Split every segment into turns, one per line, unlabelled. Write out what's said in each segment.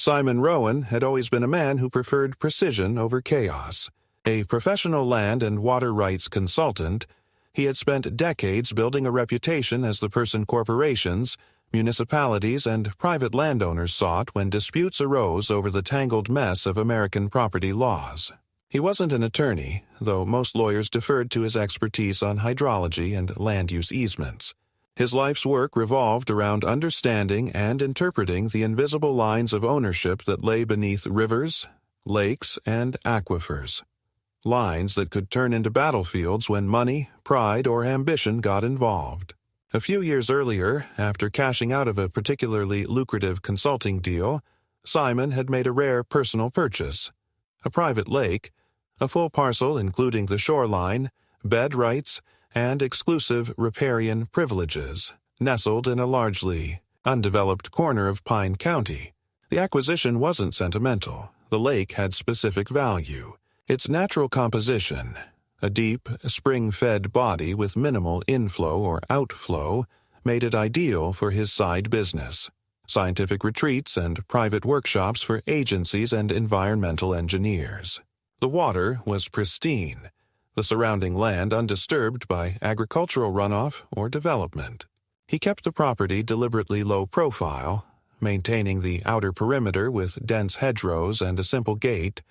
Simon Rowan had always been a man who preferred precision over chaos. A professional land and water rights consultant, he had spent decades building a reputation as the person corporations, municipalities, and private landowners sought when disputes arose over the tangled mess of American property laws. He wasn't an attorney, though most lawyers deferred to his expertise on hydrology and land use easements. His life's work revolved around understanding and interpreting the invisible lines of ownership that lay beneath rivers, lakes, and aquifers. Lines that could turn into battlefields when money, pride, or ambition got involved. A few years earlier, after cashing out of a particularly lucrative consulting deal, Simon had made a rare personal purchase: a private lake, a full parcel including the shoreline, bed rights, and exclusive riparian privileges, nestled in a largely undeveloped corner of Pine County. The acquisition wasn't sentimental. The lake had specific value. Its natural composition, a deep, spring-fed body with minimal inflow or outflow, made it ideal for his side business: scientific retreats and private workshops for agencies and environmental engineers. The water was pristine, the surrounding land undisturbed by agricultural runoff or development. He kept the property deliberately low profile, maintaining the outer perimeter with dense hedgerows and a simple gate,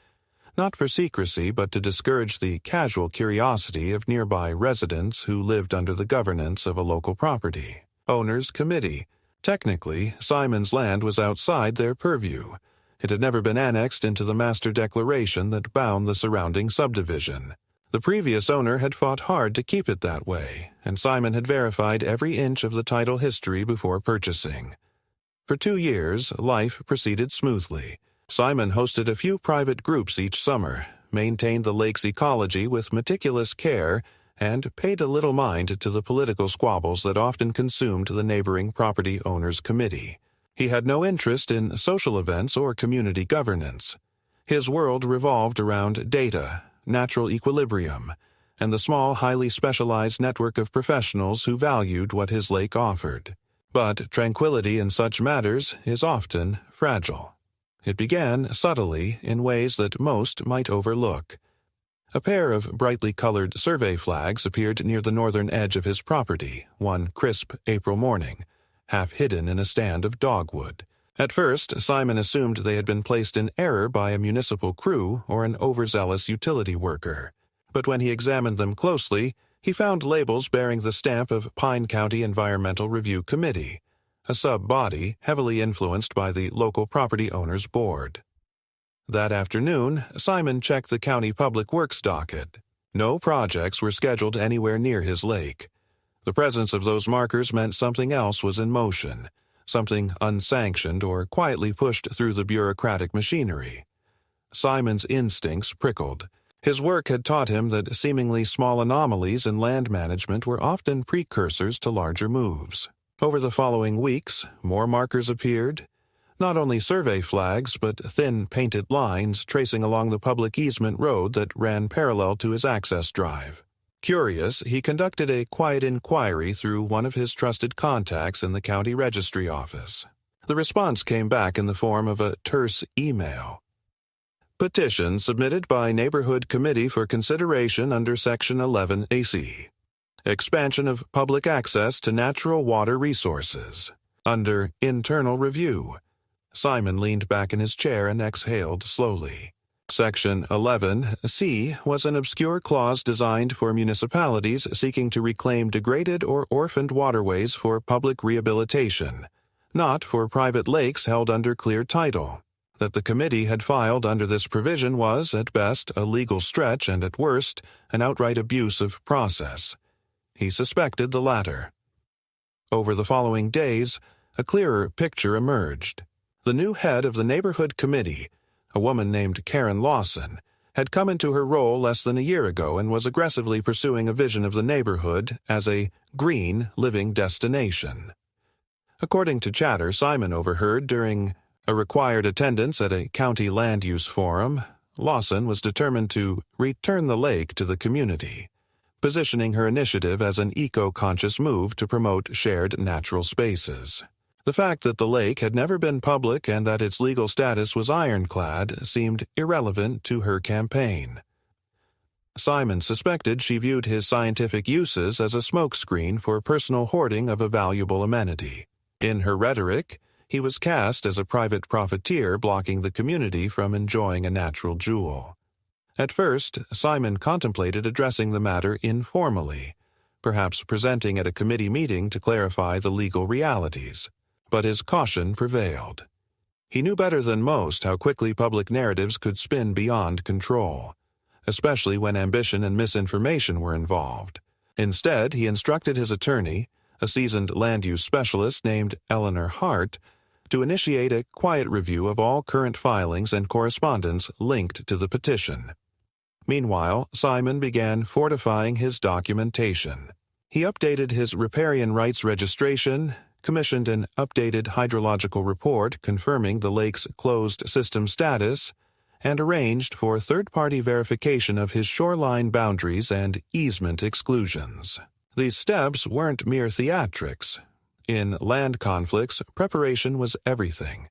not for secrecy but to discourage the casual curiosity of nearby residents who lived under the governance of a local property owners' committee. Technically, Simon's land was outside their purview. It had never been annexed into the master declaration that bound the surrounding subdivision. The previous owner had fought hard to keep it that way, and Simon had verified every inch of the title history before purchasing. For 2 years, life proceeded smoothly. Simon hosted a few private groups each summer, maintained the lake's ecology with meticulous care, and paid a little mind to the political squabbles that often consumed the neighboring property owners' committee. He had no interest in social events or community governance. His world revolved around data, natural equilibrium, and the small, highly specialized network of professionals who valued what his lake offered. But tranquility in such matters is often fragile. It began subtly in ways that most might overlook. A pair of brightly colored survey flags appeared near the northern edge of his property one crisp April morning, half hidden in a stand of dogwood. At first, Simon assumed they had been placed in error by a municipal crew or an overzealous utility worker. But when he examined them closely, he found labels bearing the stamp of Pine County Environmental Review Committee, a sub-body heavily influenced by the local property owners' board. That afternoon, Simon checked the county public works docket. No projects were scheduled anywhere near his lake. The presence of those markers meant something else was in motion, something unsanctioned or quietly pushed through the bureaucratic machinery. Simon's instincts prickled. His work had taught him that seemingly small anomalies in land management were often precursors to larger moves. Over the following weeks, more markers appeared, not only survey flags but thin painted lines tracing along the public easement road that ran parallel to his access drive. Curious, he conducted a quiet inquiry through one of his trusted contacts in the county registry office. The response came back in the form of a terse email. Petition submitted by Neighborhood Committee for consideration under Section 11 AC. Expansion of public access to natural water resources. Under internal review. Simon leaned back in his chair and exhaled slowly. Section 11C was an obscure clause designed for municipalities seeking to reclaim degraded or orphaned waterways for public rehabilitation, not for private lakes held under clear title. That the committee had filed under this provision was, at best, a legal stretch and at worst, an outright abuse of process. He suspected the latter. Over the following days, a clearer picture emerged. The new head of the neighborhood committee, a woman named Karen Lawson, had come into her role less than a year ago and was aggressively pursuing a vision of the neighborhood as a green living destination. According to chatter Simon overheard during a required attendance at a county land use forum, Lawson was determined to return the lake to the community, positioning her initiative as an eco-conscious move to promote shared natural spaces. The fact that the lake had never been public and that its legal status was ironclad seemed irrelevant to her campaign. Simon suspected she viewed his scientific uses as a smokescreen for personal hoarding of a valuable amenity. In her rhetoric, he was cast as a private profiteer blocking the community from enjoying a natural jewel. At first, Simon contemplated addressing the matter informally, perhaps presenting at a committee meeting to clarify the legal realities. But his caution prevailed. He knew better than most how quickly public narratives could spin beyond control, especially when ambition and misinformation were involved. Instead, he instructed his attorney, a seasoned land use specialist named Eleanor Hart, to initiate a quiet review of all current filings and correspondence linked to the petition. Meanwhile, Simon began fortifying his documentation. He updated his riparian rights registration, commissioned an updated hydrological report confirming the lake's closed system status, and arranged for third-party verification of his shoreline boundaries and easement exclusions. These steps weren't mere theatrics. In land conflicts, preparation was everything.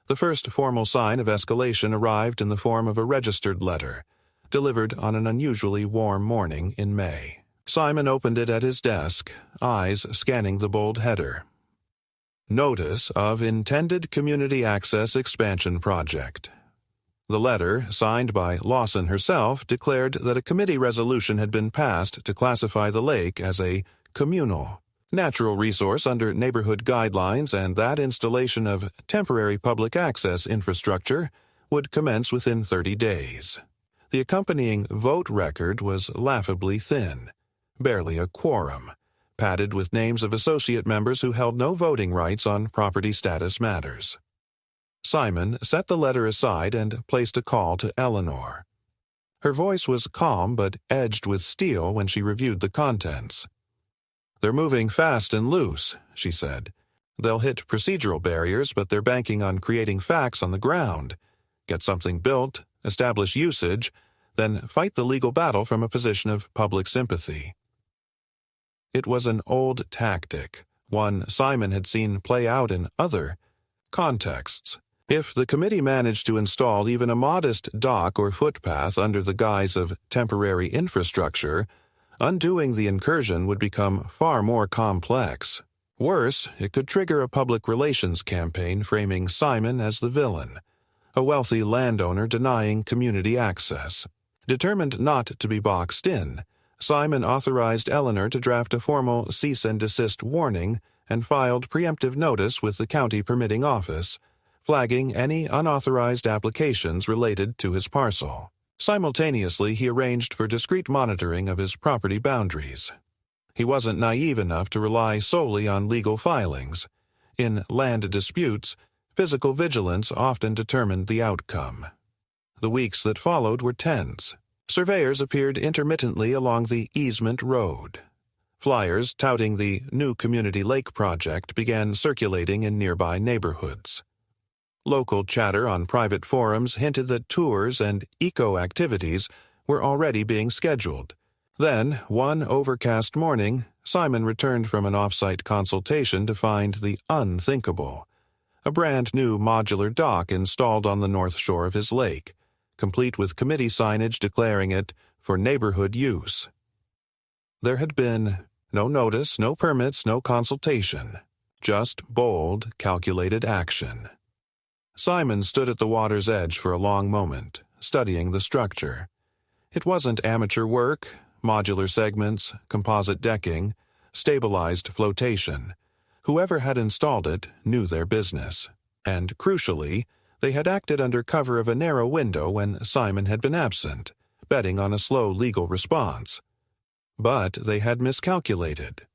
The first formal sign of escalation arrived in the form of a registered letter, delivered on an unusually warm morning in May. Simon opened it at his desk, eyes scanning the bold header. Notice of Intended Community Access Expansion Project. The letter, signed by Lawson herself, declared that a committee resolution had been passed to classify the lake as a communal natural resource under neighborhood guidelines, and that installation of temporary public access infrastructure would commence within 30 days. The accompanying vote record was laughably thin, barely a quorum, padded with names of associate members who held no voting rights on property status matters. Simon set the letter aside and placed a call to Eleanor. Her voice was calm but edged with steel when she reviewed the contents. "They're moving fast and loose," she said. "They'll hit procedural barriers, but they're banking on creating facts on the ground. Get something built, establish usage, then fight the legal battle from a position of public sympathy." It was an old tactic, one Simon had seen play out in other contexts. If the committee managed to install even a modest dock or footpath under the guise of temporary infrastructure, undoing the incursion would become far more complex. Worse, it could trigger a public relations campaign framing Simon as the villain, a wealthy landowner denying community access. Determined not to be boxed in, Simon authorized Eleanor to draft a formal cease and desist warning and filed preemptive notice with the county permitting office, flagging any unauthorized applications related to his parcel. Simultaneously, he arranged for discreet monitoring of his property boundaries. He wasn't naive enough to rely solely on legal filings. In land disputes, physical vigilance often determined the outcome. The weeks that followed were tense. Surveyors appeared intermittently along the easement road. Flyers touting the new community lake project began circulating in nearby neighborhoods. Local chatter on private forums hinted that tours and eco-activities were already being scheduled. Then, one overcast morning, Simon returned from an off-site consultation to find the unthinkable: a brand-new modular dock installed on the north shore of his lake, complete with committee signage declaring it for neighborhood use. There had been no notice, no permits, no consultation, just bold, calculated action. Simon stood at the water's edge for a long moment, studying the structure. It wasn't amateur work: modular segments, composite decking, stabilized flotation. Whoever had installed it knew their business. And, crucially, they had acted under cover of a narrow window when Simon had been absent, betting on a slow legal response. But they had miscalculated.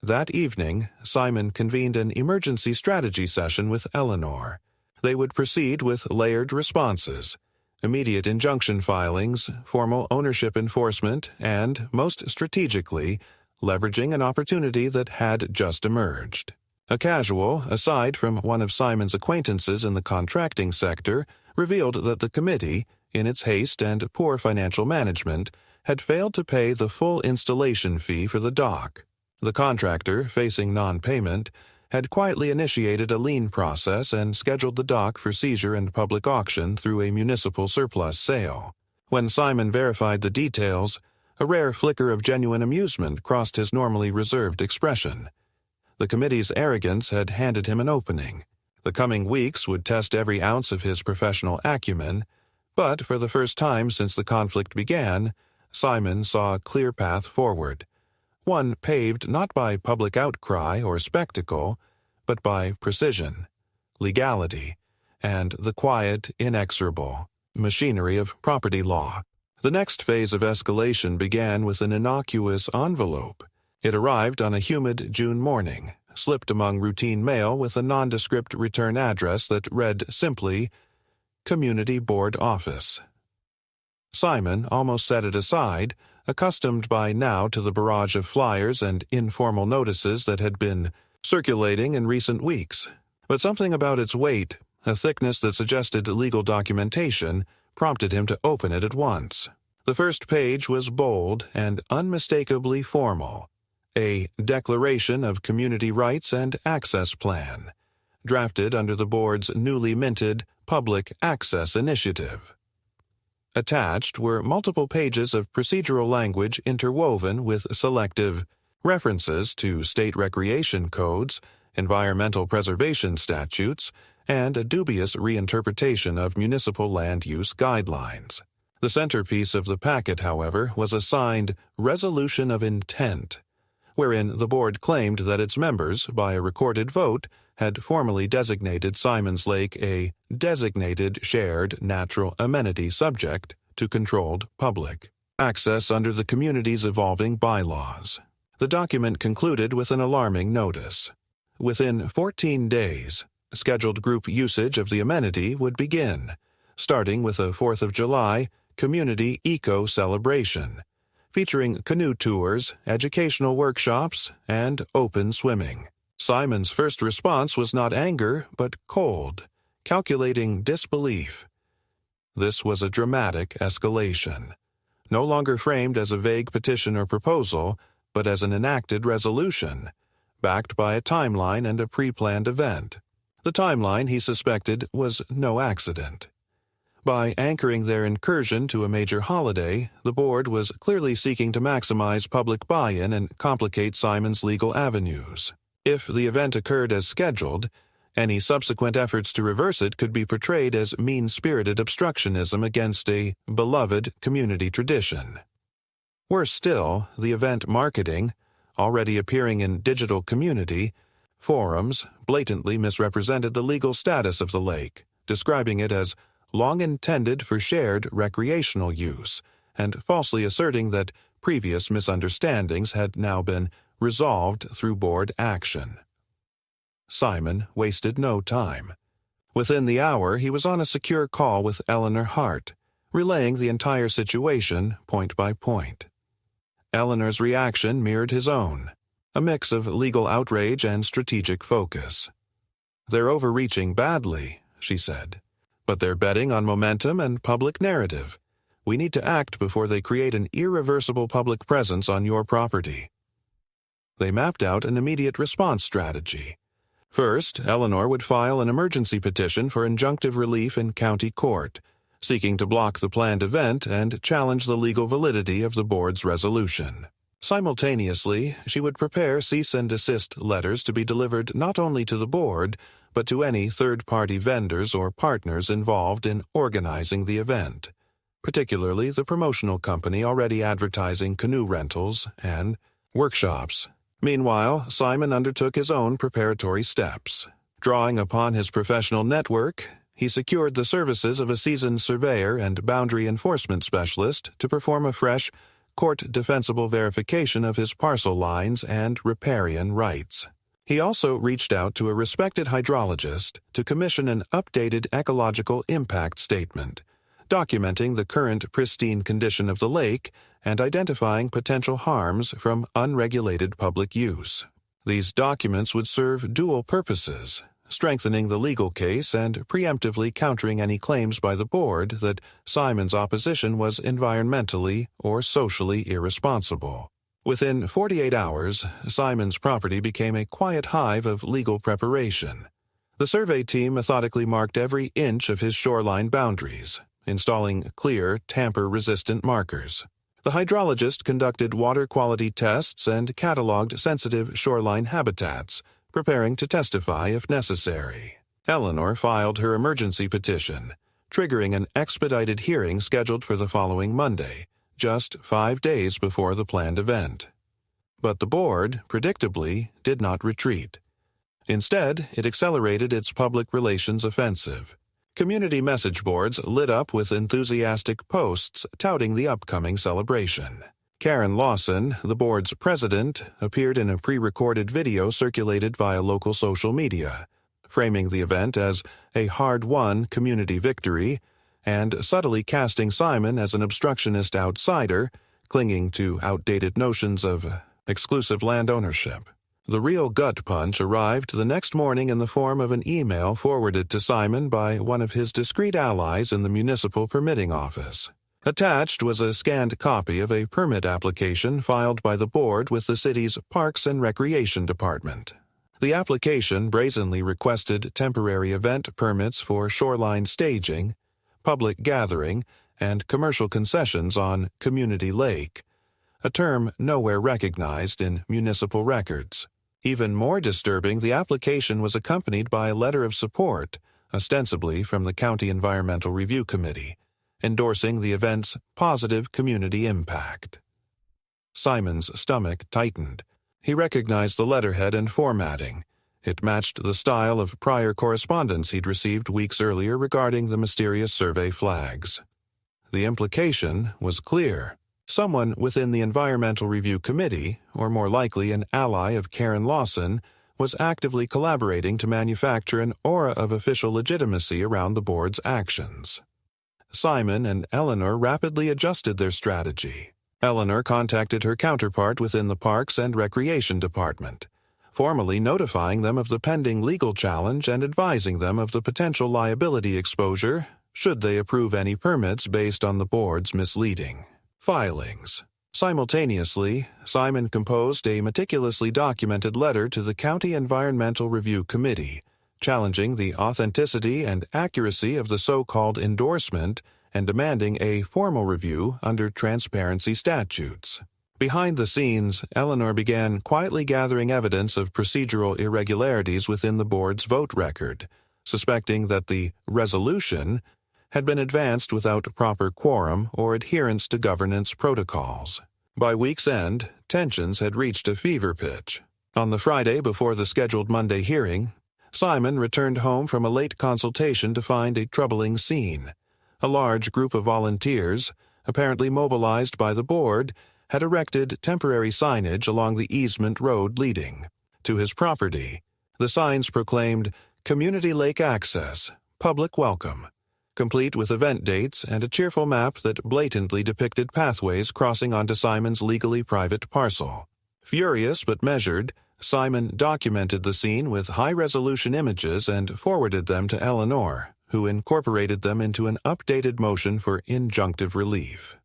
That evening, Simon convened an emergency strategy session with Eleanor. They would proceed with layered responses: immediate injunction filings, formal ownership enforcement, and, most strategically, leveraging an opportunity that had just emerged. A casual, aside from one of Simon's acquaintances in the contracting sector, revealed that the committee, in its haste and poor financial management, had failed to pay the full installation fee for the dock. The contractor, facing non-payment, had quietly initiated a lien process and scheduled the dock for seizure and public auction through a municipal surplus sale. When Simon verified the details, a rare flicker of genuine amusement crossed his normally reserved expression. The committee's arrogance had handed him an opening. The coming weeks would test every ounce of his professional acumen, but for the first time since the conflict began, Simon saw a clear path forward, one paved not by public outcry or spectacle, but by precision, legality, and the quiet, inexorable machinery of property law. The next phase of escalation began with an innocuous envelope. It arrived on a humid June morning, slipped among routine mail with a nondescript return address that read simply, Community Board Office. Simon almost set it aside, accustomed by now to the barrage of flyers and informal notices that had been circulating in recent weeks. But something about its weight, a thickness that suggested legal documentation, prompted him to open it at once. The first page was bold and unmistakably formal, a Declaration of Community Rights and Access Plan, drafted under the board's newly minted Public Access Initiative. Attached were multiple pages of procedural language interwoven with selective references to state recreation codes, environmental preservation statutes, and a dubious reinterpretation of municipal land use guidelines. The centerpiece of the packet, however, was a signed Resolution of Intent, wherein the board claimed that its members, by a recorded vote, had formally designated Simon's Lake a designated shared natural amenity subject to controlled public access under the community's evolving bylaws. The document concluded with an alarming notice. Within 14 days, scheduled group usage of the amenity would begin, starting with a 4th of July community eco-celebration, featuring canoe tours, educational workshops, and open swimming. Simon's first response was not anger, but cold, calculating disbelief. This was a dramatic escalation, no longer framed as a vague petition or proposal, but as an enacted resolution, backed by a timeline and a pre-planned event. The timeline, he suspected, was no accident. By anchoring their incursion to a major holiday, the board was clearly seeking to maximize public buy-in and complicate Simon's legal avenues. If the event occurred as scheduled, any subsequent efforts to reverse it could be portrayed as mean-spirited obstructionism against a beloved community tradition. Worse still, the event marketing, already appearing in digital community forums, blatantly misrepresented the legal status of the lake, describing it as long intended for shared recreational use, and falsely asserting that previous misunderstandings had now been resolved through board action. Simon wasted no time. Within the hour, he was on a secure call with Eleanor Hart, relaying the entire situation point by point. Eleanor's reaction mirrored his own, a mix of legal outrage and strategic focus. "They're overreaching badly," she said, "but they're betting on momentum and public narrative. We need to act before they create an irreversible public presence on your property." They mapped out an immediate response strategy. First, Eleanor would file an emergency petition for injunctive relief in county court, seeking to block the planned event and challenge the legal validity of the board's resolution. Simultaneously, she would prepare cease and desist letters to be delivered not only to the board, but to any third-party vendors or partners involved in organizing the event, particularly the promotional company already advertising canoe rentals and workshops. Meanwhile, Simon undertook his own preparatory steps. Drawing upon his professional network, he secured the services of a seasoned surveyor and boundary enforcement specialist to perform a fresh, court-defensible verification of his parcel lines and riparian rights. He also reached out to a respected hydrologist to commission an updated ecological impact statement, documenting the current pristine condition of the lake and identifying potential harms from unregulated public use. These documents would serve dual purposes, strengthening the legal case and preemptively countering any claims by the board that Simon's opposition was environmentally or socially irresponsible. Within 48 hours, Simon's property became a quiet hive of legal preparation. The survey team methodically marked every inch of his shoreline boundaries, installing clear, tamper-resistant markers. The hydrologist conducted water quality tests and cataloged sensitive shoreline habitats, preparing to testify if necessary. Eleanor filed her emergency petition, triggering an expedited hearing scheduled for the following Monday, just 5 days before the planned event. But the board, predictably, did not retreat. Instead, it accelerated its public relations offensive. Community message boards lit up with enthusiastic posts touting the upcoming celebration. Karen Lawson, the board's president, appeared in a pre-recorded video circulated via local social media, framing the event as a hard-won community victory and subtly casting Simon as an obstructionist outsider, clinging to outdated notions of exclusive land ownership. The real gut punch arrived the next morning in the form of an email forwarded to Simon by one of his discreet allies in the municipal permitting office. Attached was a scanned copy of a permit application filed by the board with the city's Parks and Recreation Department. The application brazenly requested temporary event permits for shoreline staging, public gathering, and commercial concessions on Community Lake, a term nowhere recognized in municipal records. Even more disturbing, the application was accompanied by a letter of support, ostensibly from the County Environmental Review Committee, endorsing the event's positive community impact. Simon's stomach tightened. He recognized the letterhead and formatting. It matched the style of prior correspondence he'd received weeks earlier regarding the mysterious survey flags. The implication was clear. Someone within the Environmental Review Committee, or more likely an ally of Karen Lawson, was actively collaborating to manufacture an aura of official legitimacy around the board's actions. Simon and Eleanor rapidly adjusted their strategy. Eleanor contacted her counterpart within the Parks and Recreation Department, formally notifying them of the pending legal challenge and advising them of the potential liability exposure should they approve any permits based on the board's misleading filings. Simultaneously, Simon composed a meticulously documented letter to the County Environmental Review Committee, challenging the authenticity and accuracy of the so-called endorsement and demanding a formal review under transparency statutes. Behind the scenes, Eleanor began quietly gathering evidence of procedural irregularities within the board's vote record, suspecting that the resolution had been advanced without proper quorum or adherence to governance protocols. By week's end, tensions had reached a fever pitch. On the Friday before the scheduled Monday hearing, Simon returned home from a late consultation to find a troubling scene. A large group of volunteers, apparently mobilized by the board, had erected temporary signage along the easement road leading to his property. The signs proclaimed Community Lake Access, Public Welcome, complete with event dates and a cheerful map that blatantly depicted pathways crossing onto Simon's legally private parcel. Furious but measured, Simon documented the scene with high-resolution images and forwarded them to Eleanor, who incorporated them into an updated motion for injunctive relief.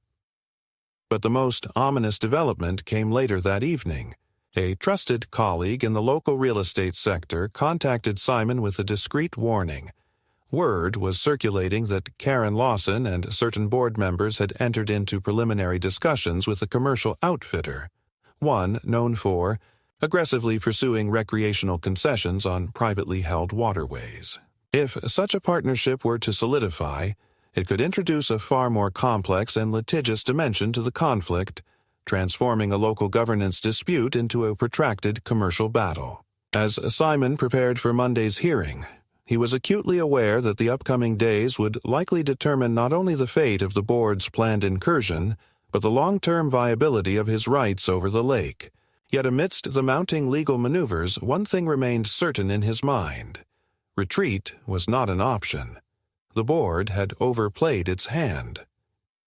But the most ominous development came later that evening. A trusted colleague in the local real estate sector contacted Simon with a discreet warning. Word was circulating that Karen Lawson and certain board members had entered into preliminary discussions with a commercial outfitter, one known for aggressively pursuing recreational concessions on privately held waterways. If such a partnership were to solidify, it could introduce a far more complex and litigious dimension to the conflict, transforming a local governance dispute into a protracted commercial battle. As Simon prepared for Monday's hearing, he was acutely aware that the upcoming days would likely determine not only the fate of the board's planned incursion, but the long-term viability of his rights over the lake. Yet amidst the mounting legal maneuvers, one thing remained certain in his mind. Retreat was not an option. The board had overplayed its hand.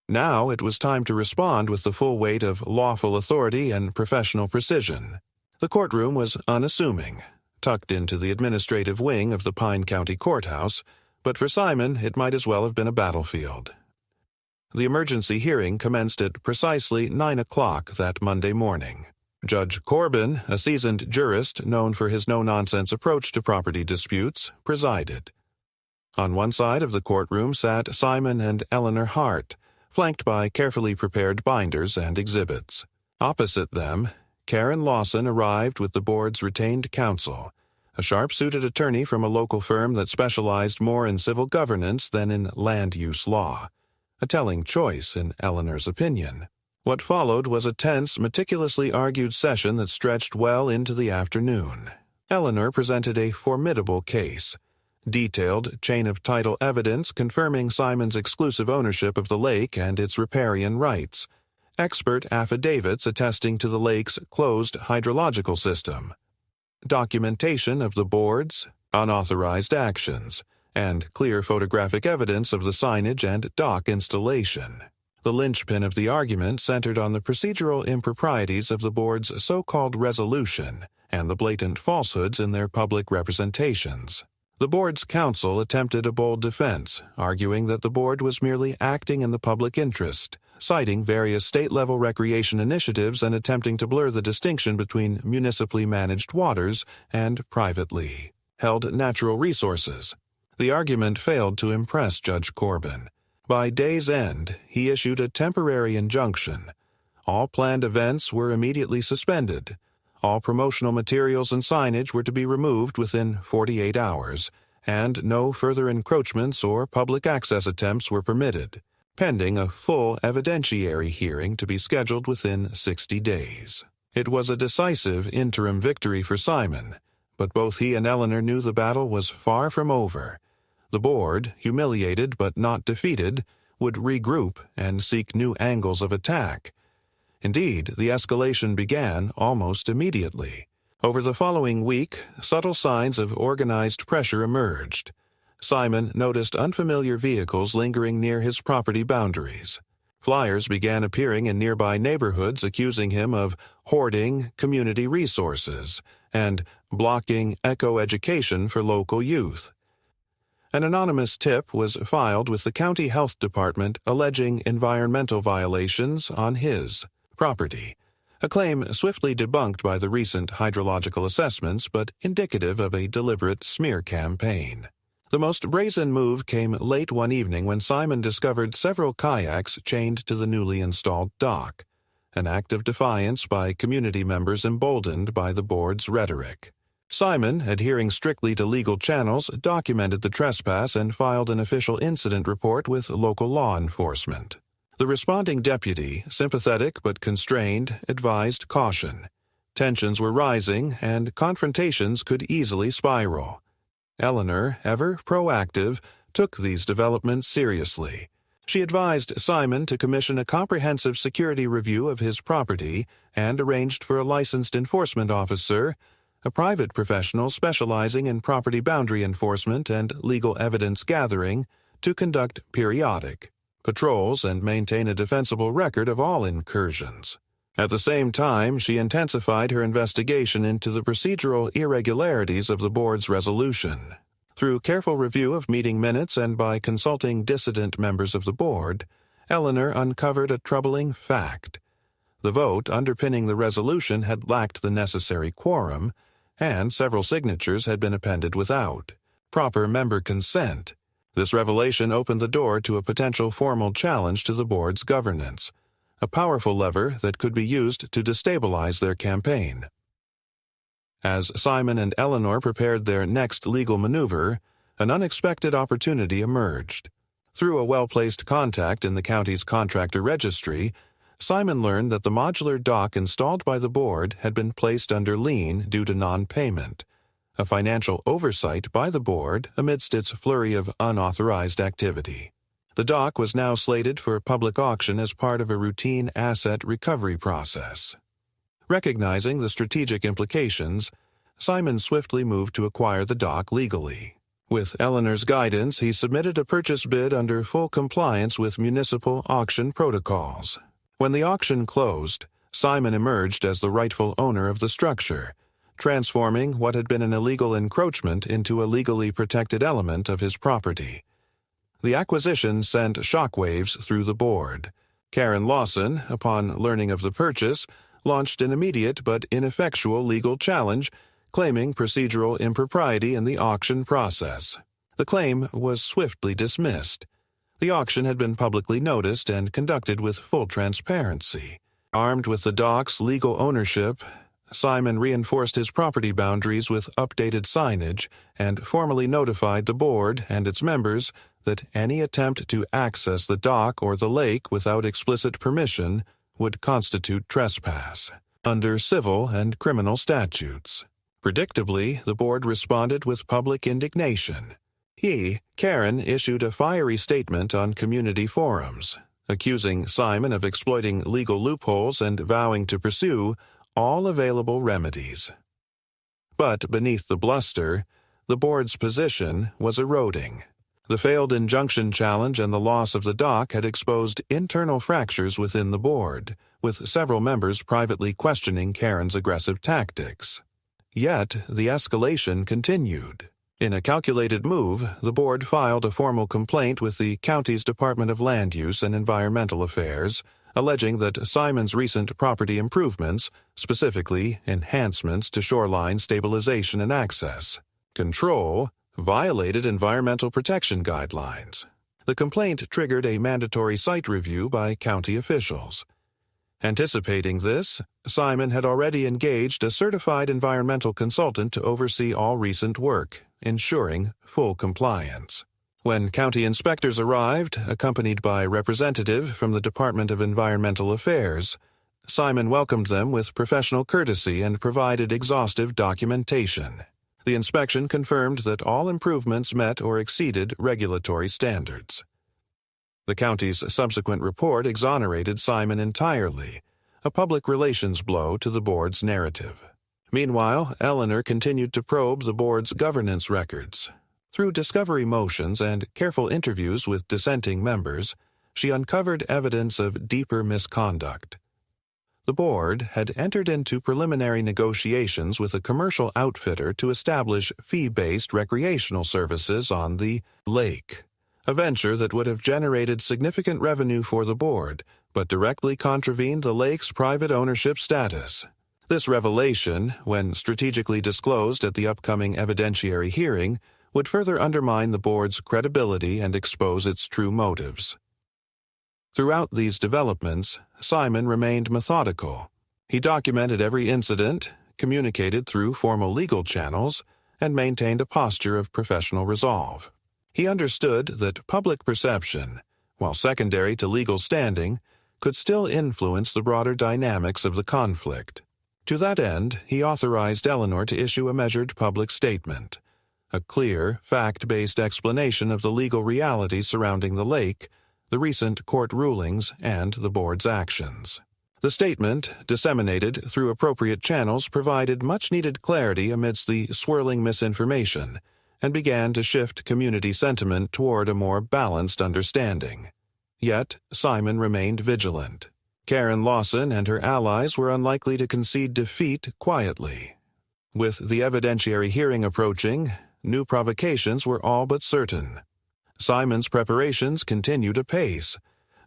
Now it was time to respond with the full weight of lawful authority and professional precision. The courtroom was unassuming, tucked into the administrative wing of the Pine County Courthouse, but for Simon it might as well have been a battlefield. The emergency hearing commenced at precisely 9 o'clock that Monday morning. Judge Corbin, a seasoned jurist known for his no-nonsense approach to property disputes, presided. On one side of the courtroom sat Simon and Eleanor Hart, flanked by carefully prepared binders and exhibits. Opposite them, Karen Lawson arrived with the board's retained counsel, a sharp-suited attorney from a local firm that specialized more in civil governance than in land use law, a telling choice in Eleanor's opinion. What followed was a tense, meticulously argued session that stretched well into the afternoon. Eleanor presented a formidable case. Detailed chain-of-title evidence confirming Simon's exclusive ownership of the lake and its riparian rights, expert affidavits attesting to the lake's closed hydrological system, documentation of the board's unauthorized actions, and clear photographic evidence of the signage and dock installation. The linchpin of the argument centered on the procedural improprieties of the board's so-called resolution and the blatant falsehoods in their public representations. The board's counsel attempted a bold defense, arguing that the board was merely acting in the public interest, citing various state-level recreation initiatives and attempting to blur the distinction between municipally managed waters and privately held natural resources. The argument failed to impress Judge Corbin. By day's end, he issued a temporary injunction. All planned events were immediately suspended. All promotional materials and signage were to be removed within 48 hours, and no further encroachments or public access attempts were permitted, pending a full evidentiary hearing to be scheduled within 60 days. It was a decisive interim victory for Simon, but both he and Eleanor knew the battle was far from over. The board, humiliated but not defeated, would regroup and seek new angles of attack. Indeed, the escalation began almost immediately. Over the following week, subtle signs of organized pressure emerged. Simon noticed unfamiliar vehicles lingering near his property boundaries. Flyers began appearing in nearby neighborhoods accusing him of hoarding community resources and blocking eco-education for local youth. An anonymous tip was filed with the county health department alleging environmental violations on his property, a claim swiftly debunked by the recent hydrological assessments but indicative of a deliberate smear campaign. The most brazen move came late one evening when Simon discovered several kayaks chained to the newly installed dock, an act of defiance by community members emboldened by the board's rhetoric. Simon, adhering strictly to legal channels, documented the trespass and filed an official incident report with local law enforcement. The responding deputy, sympathetic but constrained, advised caution. Tensions were rising, and confrontations could easily spiral. Eleanor, ever proactive, took these developments seriously. She advised Simon to commission a comprehensive security review of his property and arranged for a licensed enforcement officer, a private professional specializing in property boundary enforcement and legal evidence gathering, to conduct periodic patrols and maintain a defensible record of all incursions. At the same time, she intensified her investigation into the procedural irregularities of the board's resolution. Through careful review of meeting minutes and by consulting dissident members of the board, Eleanor uncovered a troubling fact. The vote underpinning the resolution had lacked the necessary quorum, and several signatures had been appended without proper member consent. This revelation opened the door to a potential formal challenge to the board's governance, a powerful lever that could be used to destabilize their campaign. As Simon and Eleanor prepared their next legal maneuver, an unexpected opportunity emerged. Through a well-placed contact in the county's contractor registry, Simon learned that the modular dock installed by the board had been placed under lien due to non-payment, a financial oversight by the board amidst its flurry of unauthorized activity. The dock was now slated for public auction as part of a routine asset recovery process. Recognizing the strategic implications, Simon swiftly moved to acquire the dock legally. With Eleanor's guidance, he submitted a purchase bid under full compliance with municipal auction protocols. When the auction closed, Simon emerged as the rightful owner of the structure, transforming what had been an illegal encroachment into a legally protected element of his property. The acquisition sent shockwaves through the board. Karen Lawson, upon learning of the purchase, launched an immediate but ineffectual legal challenge, claiming procedural impropriety in the auction process. The claim was swiftly dismissed. The auction had been publicly noticed and conducted with full transparency. Armed with the dock's legal ownership, Simon reinforced his property boundaries with updated signage and formally notified the board and its members that any attempt to access the dock or the lake without explicit permission would constitute trespass under civil and criminal statutes. Predictably, the board responded with public indignation. Karen, issued a fiery statement on community forums, accusing Simon of exploiting legal loopholes and vowing to pursue all available remedies. But beneath the bluster, the board's position was eroding. The failed injunction challenge and the loss of the dock had exposed internal fractures within the board, with several members privately questioning Karen's aggressive tactics. Yet, the escalation continued. In a calculated move, the board filed a formal complaint with the county's Department of Land Use and Environmental Affairs, alleging that Simon's recent property improvements, specifically enhancements to shoreline stabilization and access control, violated environmental protection guidelines. The complaint triggered a mandatory site review by county officials. Anticipating this, Simon had already engaged a certified environmental consultant to oversee all recent work, ensuring full compliance. When county inspectors arrived, accompanied by a representative from the Department of Environmental Affairs, Simon welcomed them with professional courtesy and provided exhaustive documentation. The inspection confirmed that all improvements met or exceeded regulatory standards. The county's subsequent report exonerated Simon entirely, a public relations blow to the board's narrative. Meanwhile, Eleanor continued to probe the board's governance records. Through discovery motions and careful interviews with dissenting members, she uncovered evidence of deeper misconduct. The board had entered into preliminary negotiations with a commercial outfitter to establish fee-based recreational services on the lake, a venture that would have generated significant revenue for the board, but directly contravened the lake's private ownership status. This revelation, when strategically disclosed at the upcoming evidentiary hearing, would further undermine the board's credibility and expose its true motives. Throughout these developments, Simon remained methodical. He documented every incident, communicated through formal legal channels, and maintained a posture of professional resolve. He understood that public perception, while secondary to legal standing, could still influence the broader dynamics of the conflict. To that end, he authorized Eleanor to issue a measured public statement, a clear, fact-based explanation of the legal reality surrounding the lake, the recent court rulings, and the board's actions. The statement, disseminated through appropriate channels, provided much-needed clarity amidst the swirling misinformation, and began to shift community sentiment toward a more balanced understanding. Yet, Simon remained vigilant. Karen Lawson and her allies were unlikely to concede defeat quietly. With the evidentiary hearing approaching, new provocations were all but certain. Simon's preparations continued apace.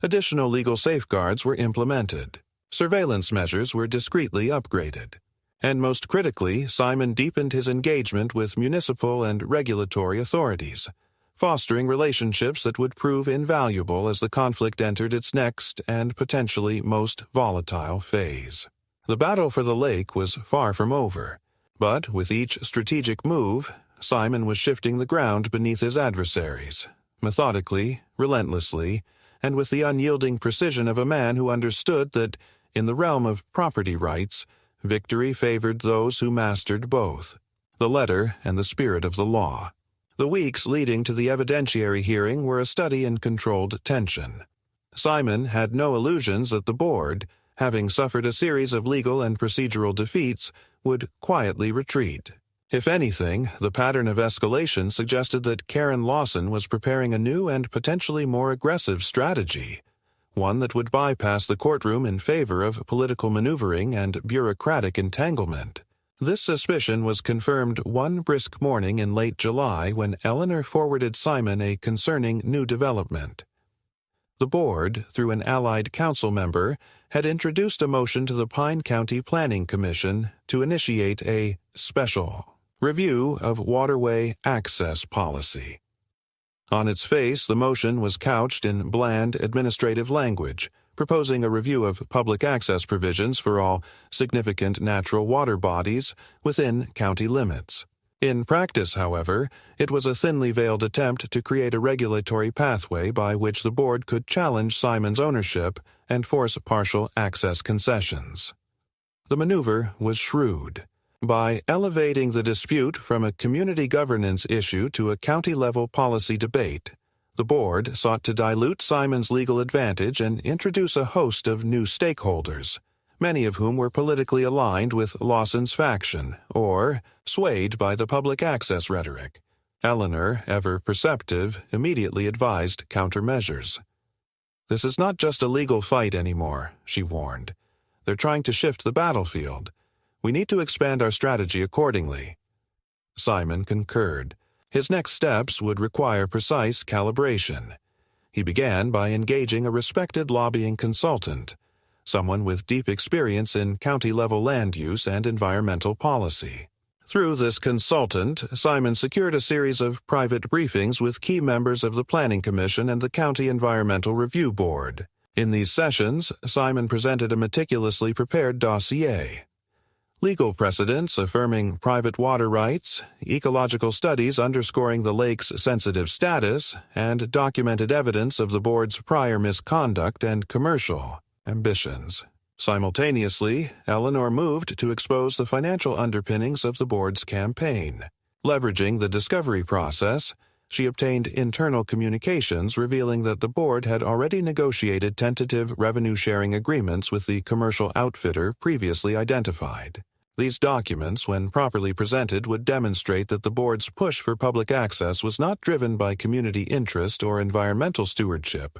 Additional legal safeguards were implemented. Surveillance measures were discreetly upgraded. And most critically, Simon deepened his engagement with municipal and regulatory authorities, fostering relationships that would prove invaluable as the conflict entered its next and potentially most volatile phase. The battle for the lake was far from over, but with each strategic move, Simon was shifting the ground beneath his adversaries, methodically, relentlessly, and with the unyielding precision of a man who understood that, in the realm of property rights, victory favored those who mastered both, the letter and the spirit of the law. The weeks leading to the evidentiary hearing were a study in controlled tension. Simon had no illusions that the board, having suffered a series of legal and procedural defeats, would quietly retreat. If anything, the pattern of escalation suggested that Karen Lawson was preparing a new and potentially more aggressive strategy, one that would bypass the courtroom in favor of political maneuvering and bureaucratic entanglement. This suspicion was confirmed one brisk morning in late July when Eleanor forwarded Simon a concerning new development. The board, through an allied council member, had introduced a motion to the Pine County Planning Commission to initiate a special review of waterway access policy. On its face, the motion was couched in bland administrative language, proposing a review of public access provisions for all significant natural water bodies within county limits. In practice, however, it was a thinly veiled attempt to create a regulatory pathway by which the board could challenge Simon's ownership and force partial access concessions. The maneuver was shrewd. By elevating the dispute from a community governance issue to a county-level policy debate, the board sought to dilute Simon's legal advantage and introduce a host of new stakeholders, many of whom were politically aligned with Lawson's faction or swayed by the public access rhetoric. Eleanor, ever perceptive, immediately advised countermeasures. "This is not just a legal fight anymore," she warned. "They're trying to shift the battlefield. We need to expand our strategy accordingly." Simon concurred. His next steps would require precise calibration. He began by engaging a respected lobbying consultant, someone with deep experience in county-level land use and environmental policy. Through this consultant, Simon secured a series of private briefings with key members of the Planning Commission and the County Environmental Review Board. In these sessions, Simon presented a meticulously prepared dossier. Legal precedents affirming private water rights, ecological studies underscoring the lake's sensitive status, and documented evidence of the board's prior misconduct and commercial ambitions. Simultaneously, Eleanor moved to expose the financial underpinnings of the board's campaign. Leveraging the discovery process, she obtained internal communications revealing that the board had already negotiated tentative revenue-sharing agreements with the commercial outfitter previously identified. These documents, when properly presented, would demonstrate that the board's push for public access was not driven by community interest or environmental stewardship,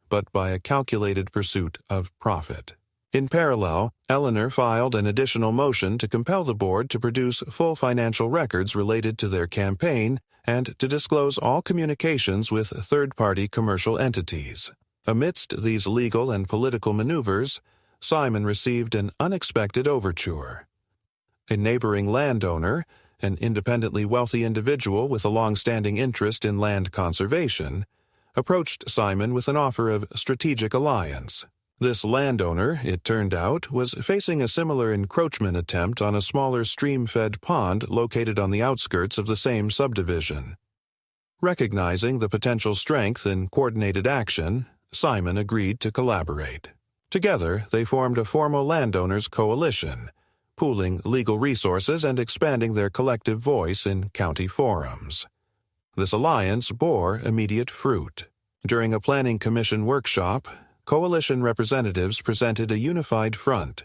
but by a calculated pursuit of profit. In parallel, Eleanor filed an additional motion to compel the board to produce full financial records related to their campaign and to disclose all communications with third-party commercial entities. Amidst these legal and political maneuvers, Simon received an unexpected overture. A neighboring landowner, an independently wealthy individual with a long-standing interest in land conservation, approached Simon with an offer of strategic alliance. This landowner, it turned out, was facing a similar encroachment attempt on a smaller stream-fed pond located on the outskirts of the same subdivision. Recognizing the potential strength in coordinated action, Simon agreed to collaborate. Together, they formed a formal landowners' coalition, pooling legal resources and expanding their collective voice in county forums. This alliance bore immediate fruit. During a planning commission workshop, coalition representatives presented a unified front,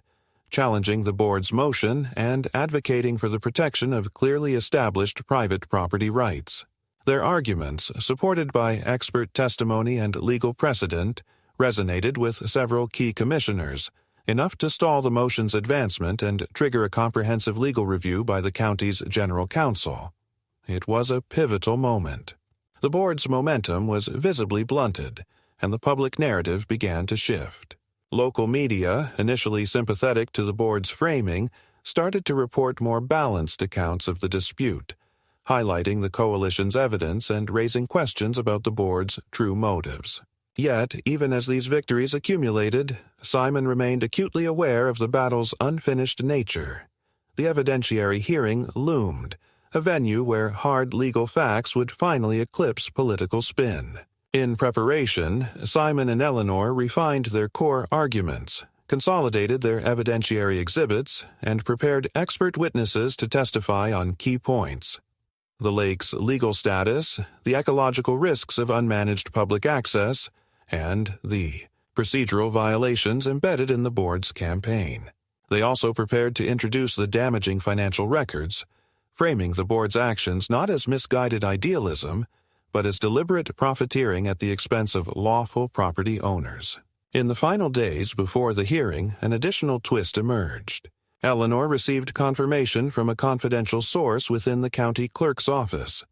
challenging the board's motion and advocating for the protection of clearly established private property rights. Their arguments, supported by expert testimony and legal precedent, resonated with several key commissioners, enough to stall the motion's advancement and trigger a comprehensive legal review by the county's general counsel. It was a pivotal moment. The board's momentum was visibly blunted, and the public narrative began to shift. Local media, initially sympathetic to the board's framing, started to report more balanced accounts of the dispute, highlighting the coalition's evidence and raising questions about the board's true motives. Yet, even as these victories accumulated, Simon remained acutely aware of the battle's unfinished nature. The evidentiary hearing loomed, a venue where hard legal facts would finally eclipse political spin. In preparation, Simon and Eleanor refined their core arguments, consolidated their evidentiary exhibits, and prepared expert witnesses to testify on key points: the lake's legal status, the ecological risks of unmanaged public access, and the procedural violations embedded in the board's campaign. They also prepared to introduce the damaging financial records, framing the board's actions not as misguided idealism, but as deliberate profiteering at the expense of lawful property owners. In the final days before the hearing, an additional twist emerged. Eleanor received confirmation from a confidential source within the county clerk's office.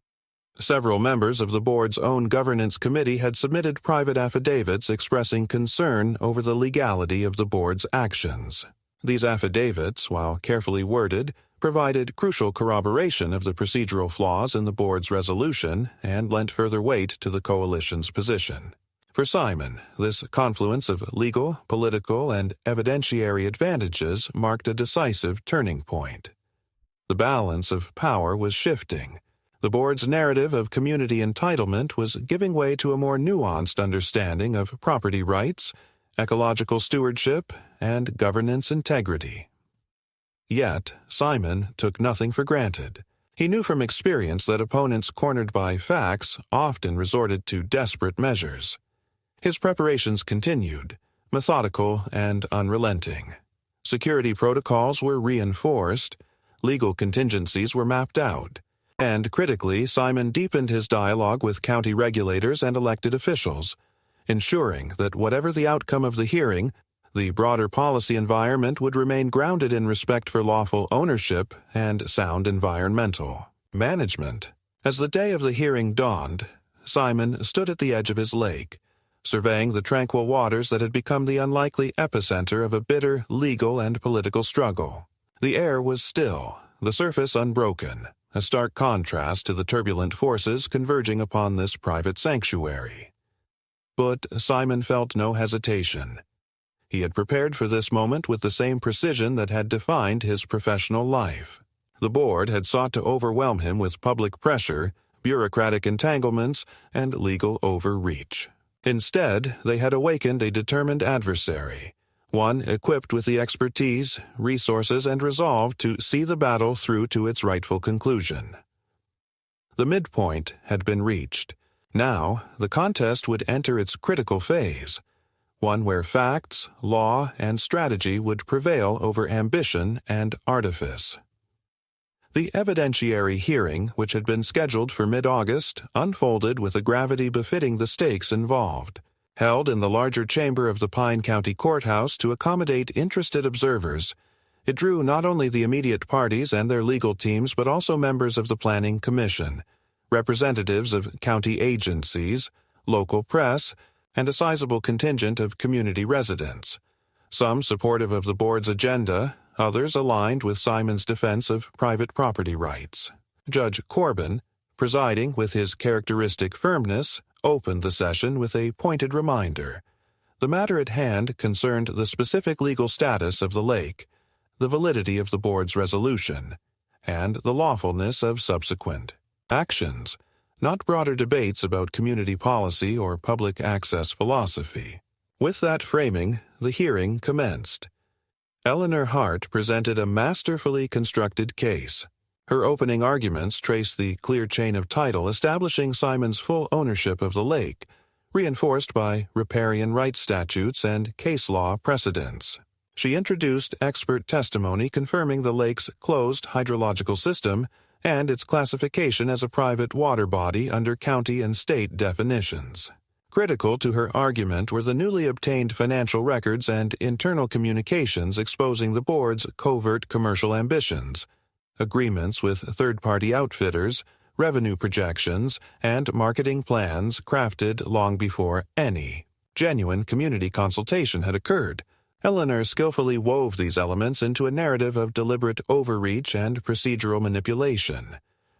Several members of the board's own governance committee had submitted private affidavits expressing concern over the legality of the board's actions. These affidavits, while carefully worded, provided crucial corroboration of the procedural flaws in the board's resolution and lent further weight to the coalition's position. For Simon, this confluence of legal, political, and evidentiary advantages marked a decisive turning point. The balance of power was shifting. The board's narrative of community entitlement was giving way to a more nuanced understanding of property rights, ecological stewardship, and governance integrity. Yet, Simon took nothing for granted. He knew from experience that opponents cornered by facts often resorted to desperate measures. His preparations continued, methodical and unrelenting. Security protocols were reinforced, legal contingencies were mapped out, and critically, Simon deepened his dialogue with county regulators and elected officials, ensuring that whatever the outcome of the hearing, the broader policy environment would remain grounded in respect for lawful ownership and sound environmental management. As the day of the hearing dawned, Simon stood at the edge of his lake, surveying the tranquil waters that had become the unlikely epicenter of a bitter legal and political struggle. The air was still, the surface unbroken, a stark contrast to the turbulent forces converging upon this private sanctuary. But Simon felt no hesitation. He had prepared for this moment with the same precision that had defined his professional life. The board had sought to overwhelm him with public pressure, bureaucratic entanglements, and legal overreach. Instead, they had awakened a determined adversary, one equipped with the expertise, resources, and resolve to see the battle through to its rightful conclusion. The midpoint had been reached. Now, the contest would enter its critical phase, one where facts, law, and strategy would prevail over ambition and artifice. The evidentiary hearing, which had been scheduled for mid-August, unfolded with a gravity befitting the stakes involved. Held in the larger chamber of the Pine County Courthouse to accommodate interested observers, it drew not only the immediate parties and their legal teams but also members of the Planning Commission, representatives of county agencies, local press, and a sizable contingent of community residents, some supportive of the board's agenda, others aligned with Simon's defense of private property rights. Judge Corbin, presiding with his characteristic firmness, opened the session with a pointed reminder. The matter at hand concerned the specific legal status of the lake, the validity of the board's resolution, and the lawfulness of subsequent actions, not broader debates about community policy or public access philosophy. With that framing, the hearing commenced. Eleanor Hart presented a masterfully constructed case. Her opening arguments traced the clear chain of title establishing Simon's full ownership of the lake, reinforced by riparian rights statutes and case law precedents. She introduced expert testimony confirming the lake's closed hydrological system and its classification as a private water body under county and state definitions. Critical to her argument were the newly obtained financial records and internal communications exposing the board's covert commercial ambitions, agreements with third-party outfitters, revenue projections, and marketing plans crafted long before any genuine community consultation had occurred. Eleanor skillfully wove these elements into a narrative of deliberate overreach and procedural manipulation,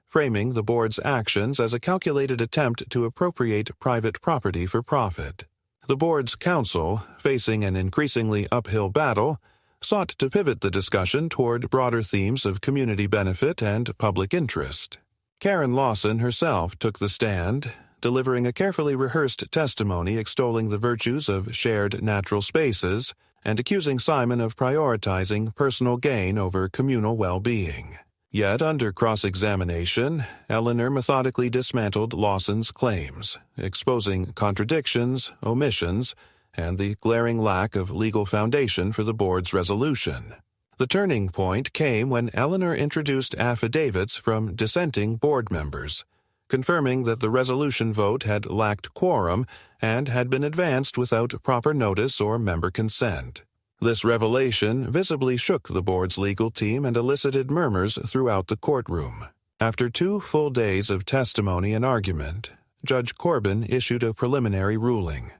framing the board's actions as a calculated attempt to appropriate private property for profit. The board's counsel, facing an increasingly uphill battle, sought to pivot the discussion toward broader themes of community benefit and public interest. Karen Lawson herself took the stand, delivering a carefully rehearsed testimony extolling the virtues of shared natural spaces and accusing Simon of prioritizing personal gain over communal well-being. Yet, under cross-examination, Eleanor methodically dismantled Lawson's claims, exposing contradictions, omissions, and the glaring lack of legal foundation for the board's resolution. The turning point came when Eleanor introduced affidavits from dissenting board members, confirming that the resolution vote had lacked quorum and had been advanced without proper notice or member consent. This revelation visibly shook the board's legal team and elicited murmurs throughout the courtroom. After 2 full days of testimony and argument, Judge Corbin issued a preliminary ruling.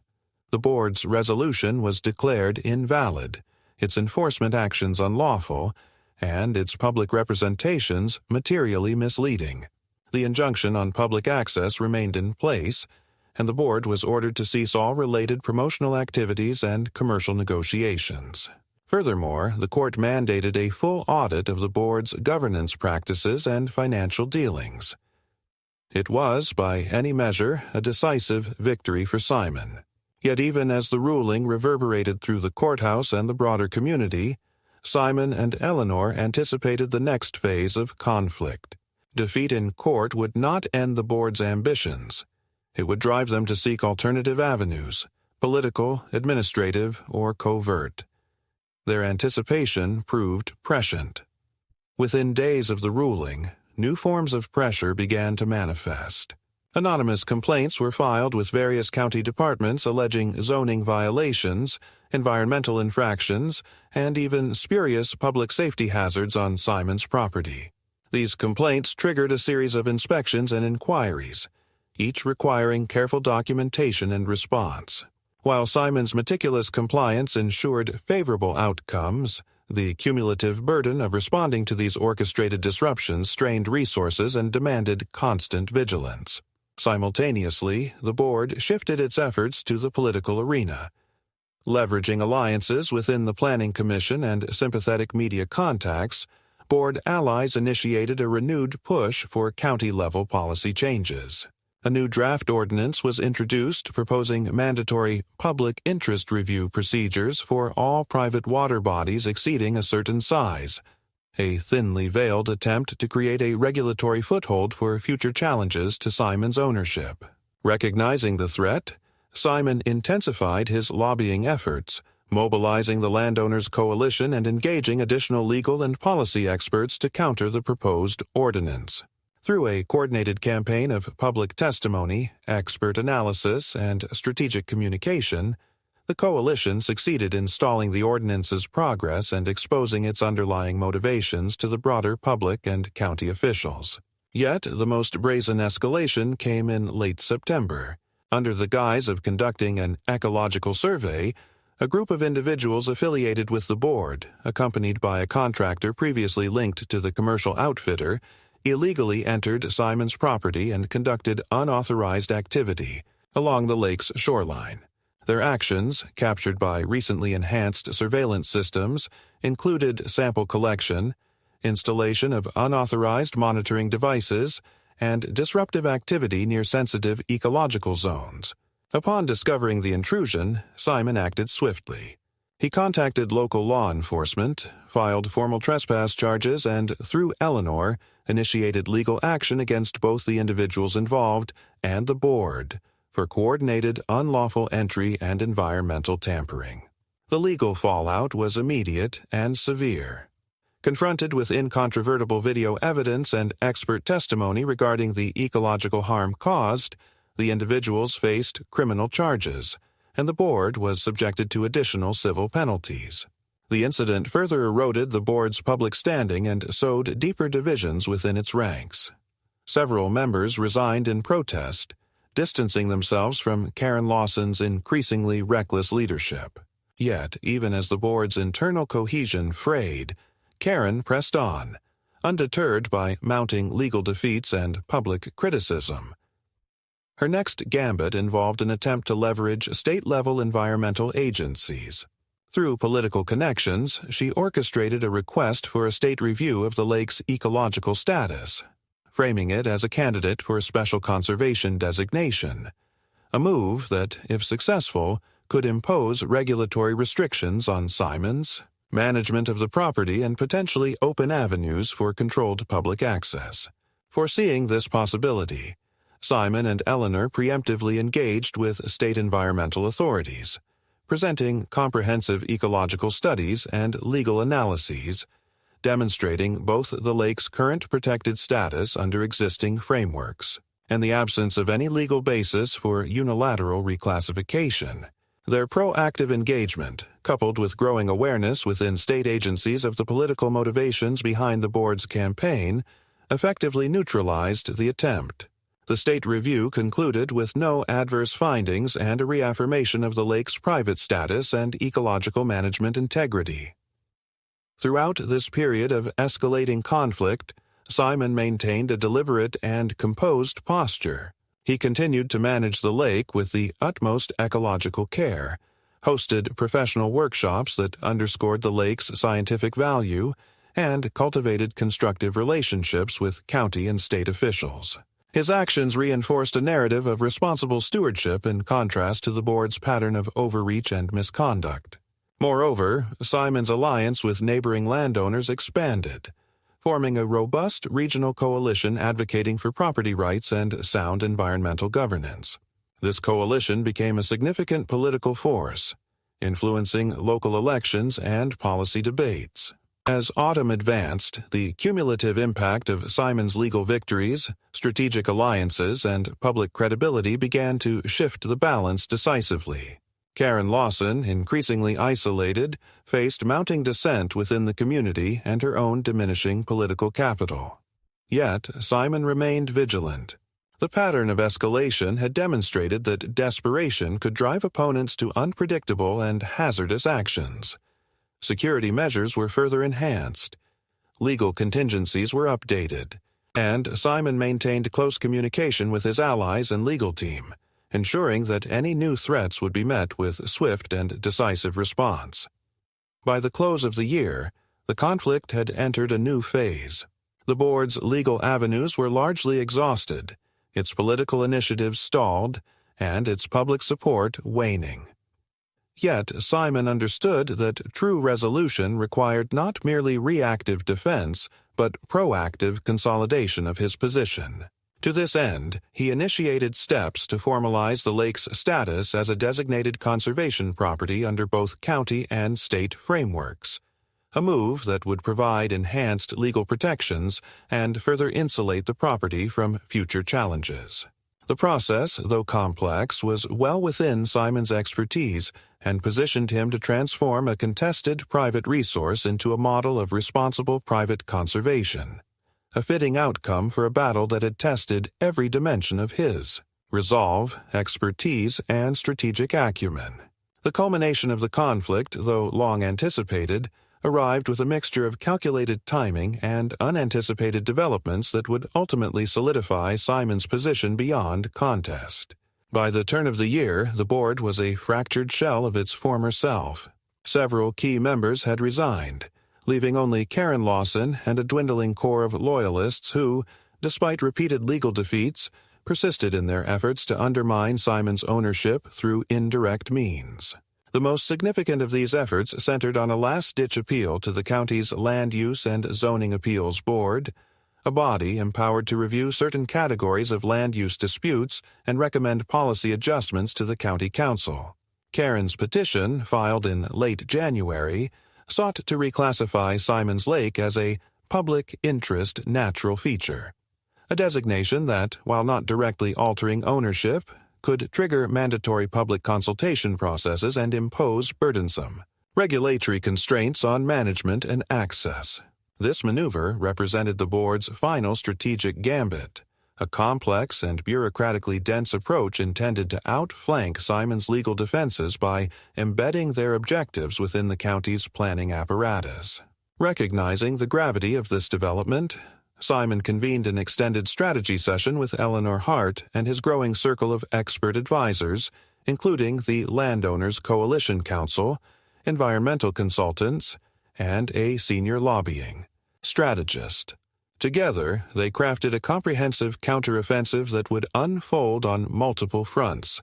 The board's resolution was declared invalid, its enforcement actions unlawful, and its public representations materially misleading. The injunction on public access remained in place, and the board was ordered to cease all related promotional activities and commercial negotiations. Furthermore, the court mandated a full audit of the board's governance practices and financial dealings. It was, by any measure, a decisive victory for Simon. Yet even as the ruling reverberated through the courthouse and the broader community, Simon and Eleanor anticipated the next phase of conflict. Defeat in court would not end the board's ambitions. It would drive them to seek alternative avenues, political, administrative, or covert. Their anticipation proved prescient. Within days of the ruling, new forms of pressure began to manifest. Anonymous complaints were filed with various county departments alleging zoning violations, environmental infractions, and even spurious public safety hazards on Simon's property. These complaints triggered a series of inspections and inquiries, each requiring careful documentation and response. While Simon's meticulous compliance ensured favorable outcomes, the cumulative burden of responding to these orchestrated disruptions strained resources and demanded constant vigilance. Simultaneously, the board shifted its efforts to the political arena. Leveraging alliances within the Planning Commission and sympathetic media contacts, board allies initiated a renewed push for county-level policy changes. A new draft ordinance was introduced proposing mandatory public interest review procedures for all private water bodies exceeding a certain size, a thinly veiled attempt to create a regulatory foothold for future challenges to Simon's ownership. Recognizing the threat, Simon intensified his lobbying efforts, mobilizing the landowners' coalition and engaging additional legal and policy experts to counter the proposed ordinance. Through a coordinated campaign of public testimony, expert analysis, and strategic communication, the coalition succeeded in stalling the ordinance's progress and exposing its underlying motivations to the broader public and county officials. Yet, the most brazen escalation came in late September. Under the guise of conducting an ecological survey, a group of individuals affiliated with the board, accompanied by a contractor previously linked to the commercial outfitter, illegally entered Simon's property and conducted unauthorized activity along the lake's shoreline. Their actions, captured by recently enhanced surveillance systems, included sample collection, installation of unauthorized monitoring devices, and disruptive activity near sensitive ecological zones. Upon discovering the intrusion, Simon acted swiftly. He contacted local law enforcement, filed formal trespass charges, and, through Eleanor, initiated legal action against both the individuals involved and the board for coordinated unlawful entry and environmental tampering. The legal fallout was immediate and severe. Confronted with incontrovertible video evidence and expert testimony regarding the ecological harm caused, the individuals faced criminal charges, and the board was subjected to additional civil penalties. The incident further eroded the board's public standing and sowed deeper divisions within its ranks. Several members resigned in protest, distancing themselves from Karen Lawson's increasingly reckless leadership. Yet, even as the board's internal cohesion frayed, Karen pressed on, undeterred by mounting legal defeats and public criticism. Her next gambit involved an attempt to leverage state-level environmental agencies. Through political connections, she orchestrated a request for a state review of the lake's ecological status, framing it as a candidate for a special conservation designation, a move that, if successful, could impose regulatory restrictions on Simon's management of the property and potentially open avenues for controlled public access. Foreseeing this possibility, Simon and Eleanor preemptively engaged with state environmental authorities, presenting comprehensive ecological studies and legal analyses, demonstrating both the lake's current protected status under existing frameworks and the absence of any legal basis for unilateral reclassification. Their proactive engagement, coupled with growing awareness within state agencies of the political motivations behind the board's campaign, effectively neutralized the attempt. The state review concluded with no adverse findings and a reaffirmation of the lake's private status and ecological management integrity. Throughout this period of escalating conflict, Simon maintained a deliberate and composed posture. He continued to manage the lake with the utmost ecological care, hosted professional workshops that underscored the lake's scientific value, and cultivated constructive relationships with county and state officials. His actions reinforced a narrative of responsible stewardship in contrast to the board's pattern of overreach and misconduct. Moreover, Simon's alliance with neighboring landowners expanded, forming a robust regional coalition advocating for property rights and sound environmental governance. This coalition became a significant political force, influencing local elections and policy debates. As autumn advanced, the cumulative impact of Simon's legal victories, strategic alliances, and public credibility began to shift the balance decisively. Karen Lawson, increasingly isolated, faced mounting dissent within the community and her own diminishing political capital. Yet, Simon remained vigilant. The pattern of escalation had demonstrated that desperation could drive opponents to unpredictable and hazardous actions. Security measures were further enhanced. Legal contingencies were updated, and Simon maintained close communication with his allies and legal team, ensuring that any new threats would be met with swift and decisive response. By the close of the year, the conflict had entered a new phase. The board's legal avenues were largely exhausted, its political initiatives stalled, and its public support waning. Yet Simon understood that true resolution required not merely reactive defense, but proactive consolidation of his position. To this end, he initiated steps to formalize the lake's status as a designated conservation property under both county and state frameworks, a move that would provide enhanced legal protections and further insulate the property from future challenges. The process, though complex, was well within Simon's expertise and positioned him to transform a contested private resource into a model of responsible private conservation, a fitting outcome for a battle that had tested every dimension of his resolve, expertise, and strategic acumen. The culmination of the conflict, though long anticipated, arrived with a mixture of calculated timing and unanticipated developments that would ultimately solidify Simon's position beyond contest. By the turn of the year, the board was a fractured shell of its former self. Several key members had resigned, leaving only Karen Lawson and a dwindling core of loyalists who, despite repeated legal defeats, persisted in their efforts to undermine Simon's ownership through indirect means. The most significant of these efforts centered on a last-ditch appeal to the county's Land Use and Zoning Appeals Board, a body empowered to review certain categories of land use disputes and recommend policy adjustments to the county council. Karen's petition, filed in late January, sought to reclassify Simon's Lake as a public interest natural feature, a designation that, while not directly altering ownership, could trigger mandatory public consultation processes and impose burdensome regulatory constraints on management and access. This maneuver represented the board's final strategic gambit, a complex and bureaucratically dense approach intended to outflank Simon's legal defenses by embedding their objectives within the county's planning apparatus. Recognizing the gravity of this development, Simon convened an extended strategy session with Eleanor Hart and his growing circle of expert advisors, including the Landowners Coalition Council, environmental consultants, and a senior lobbying strategist. Together, they crafted a comprehensive counteroffensive that would unfold on multiple fronts: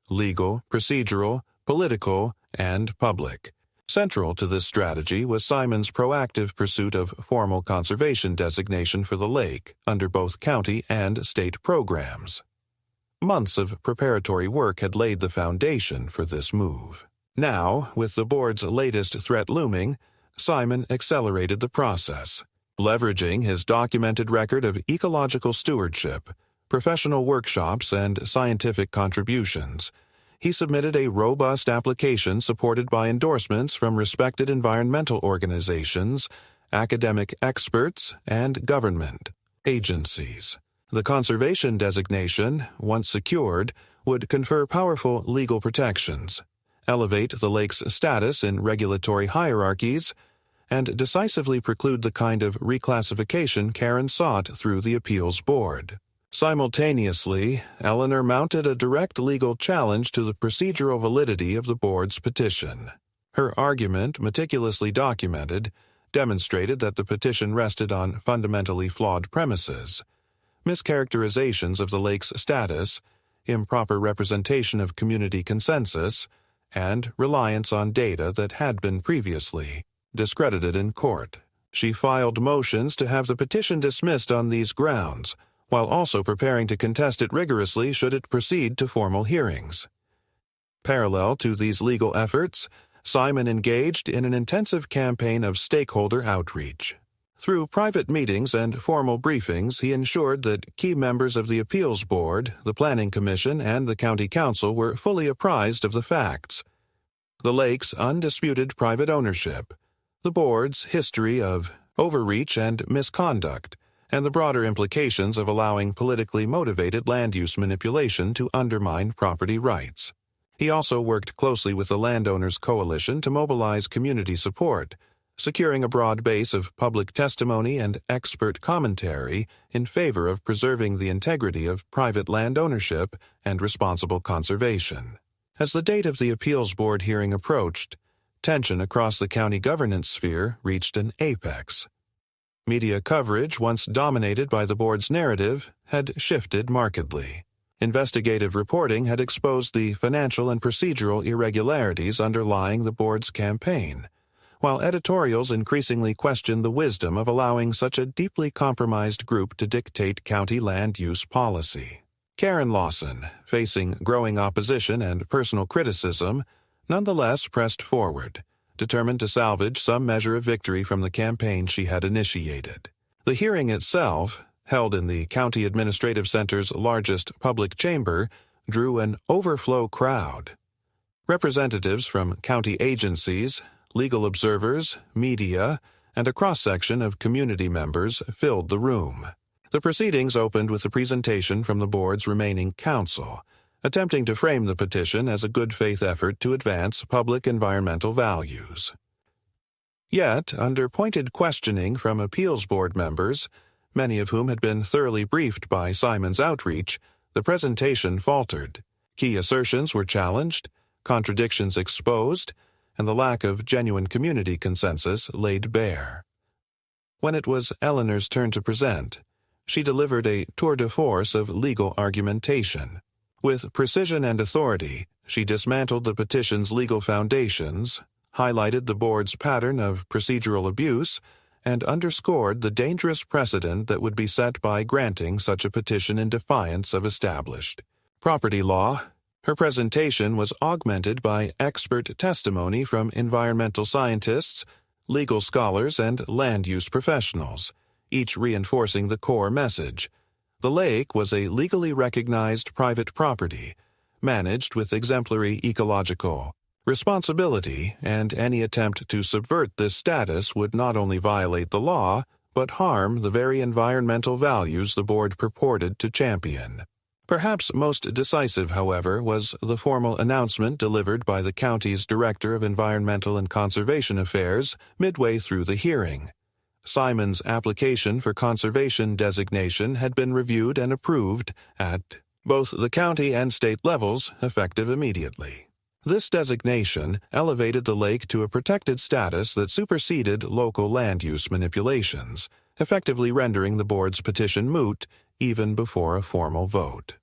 legal, procedural, political, and public. Central to this strategy was Simon's proactive pursuit of formal conservation designation for the lake under both county and state programs. Months of preparatory work had laid the foundation for this move. Now, with the board's latest threat looming, Simon accelerated the process. Leveraging his documented record of ecological stewardship, professional workshops, and scientific contributions, He submitted a robust application supported by endorsements from respected environmental organizations, academic experts, and government agencies. The conservation designation, once secured, would confer powerful legal protections, elevate the lake's status in regulatory hierarchies, and decisively preclude the kind of reclassification Karen sought through the appeals board. Simultaneously, Eleanor mounted a direct legal challenge to the procedural validity of the board's petition. Her argument, meticulously documented, demonstrated that the petition rested on fundamentally flawed premises: mischaracterizations of the lake's status, improper representation of community consensus, and reliance on data that had been previously discredited in court. She filed motions to have the petition dismissed on these grounds, while also preparing to contest it rigorously should it proceed to formal hearings. Parallel to these legal efforts, Simon engaged in an intensive campaign of stakeholder outreach. Through private meetings and formal briefings, he ensured that key members of the appeals board, the planning commission, and the county council were fully apprised of the facts: the lake's undisputed private ownership, the board's history of overreach and misconduct, and the broader implications of allowing politically motivated land use manipulation to undermine property rights. He also worked closely with the Landowners Coalition to mobilize community support, securing a broad base of public testimony and expert commentary in favor of preserving the integrity of private land ownership and responsible conservation. As the date of the appeals board hearing approached, tension across the county governance sphere reached an apex. Media coverage, once dominated by the board's narrative, had shifted markedly. Investigative reporting had exposed the financial and procedural irregularities underlying the board's campaign, while editorials increasingly questioned the wisdom of allowing such a deeply compromised group to dictate county land use policy. Karen Lawson, facing growing opposition and personal criticism, nonetheless pressed forward, determined to salvage some measure of victory from the campaign she had initiated. The hearing itself, held in the County Administrative Center's largest public chamber, drew an overflow crowd. Representatives from county agencies, legal observers, media, and a cross-section of community members filled the room. The proceedings opened with a presentation from the board's remaining counsel, attempting to frame the petition as a good-faith effort to advance public environmental values. Yet, under pointed questioning from appeals board members, many of whom had been thoroughly briefed by Simon's outreach, the presentation faltered. Key assertions were challenged, contradictions exposed, and the lack of genuine community consensus laid bare. When it was Eleanor's turn to present, she delivered a tour de force of legal argumentation. With precision and authority, she dismantled the petition's legal foundations, highlighted the board's pattern of procedural abuse, and underscored the dangerous precedent that would be set by granting such a petition in defiance of established property law. Her presentation was augmented by expert testimony from environmental scientists, legal scholars, and land use professionals, each reinforcing the core message: the lake was a legally recognized private property, managed with exemplary ecological responsibility, and any attempt to subvert this status would not only violate the law, but harm the very environmental values the board purported to champion. Perhaps most decisive, however, was the formal announcement delivered by the county's Director of Environmental and Conservation Affairs midway through the hearing. Simon's application for conservation designation had been reviewed and approved at both the county and state levels, effective immediately. This designation elevated the lake to a protected status that superseded local land use manipulations, effectively rendering the board's petition moot even before a formal vote.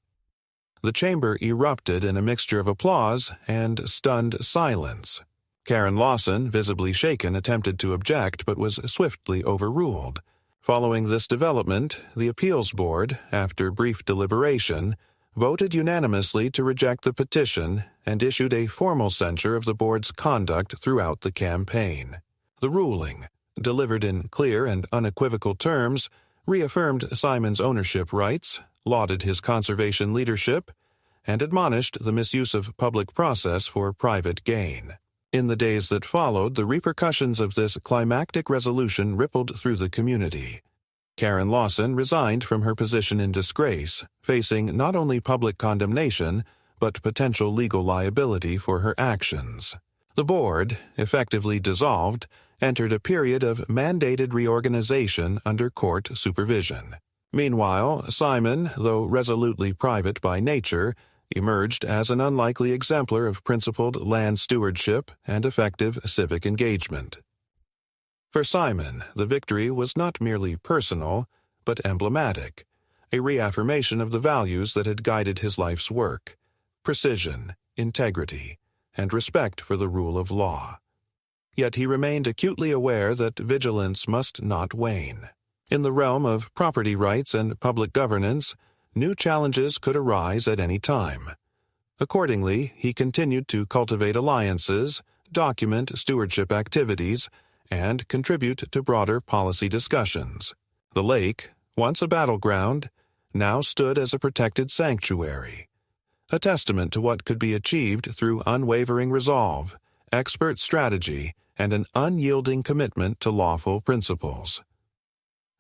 The chamber erupted in a mixture of applause and stunned silence. Karen Lawson, visibly shaken, attempted to object but was swiftly overruled. Following this development, the appeals board, after brief deliberation, voted unanimously to reject the petition and issued a formal censure of the board's conduct throughout the campaign. The ruling, delivered in clear and unequivocal terms, reaffirmed Simon's ownership rights, lauded his conservation leadership, and admonished the misuse of public process for private gain. In the days that followed, the repercussions of this climactic resolution rippled through the community. Karen Lawson resigned from her position in disgrace, facing not only public condemnation, but potential legal liability for her actions. The board, effectively dissolved, entered a period of mandated reorganization under court supervision. Meanwhile, Simon, though resolutely private by nature, emerged as an unlikely exemplar of principled land stewardship and effective civic engagement. For Simon, the victory was not merely personal, but emblematic, a reaffirmation of the values that had guided his life's work: precision, integrity, and respect for the rule of law. Yet he remained acutely aware that vigilance must not wane. In the realm of property rights and public governance, new challenges could arise at any time. Accordingly, he continued to cultivate alliances, document stewardship activities, and contribute to broader policy discussions. The lake, once a battleground, now stood as a protected sanctuary, a testament to what could be achieved through unwavering resolve, expert strategy, and an unyielding commitment to lawful principles.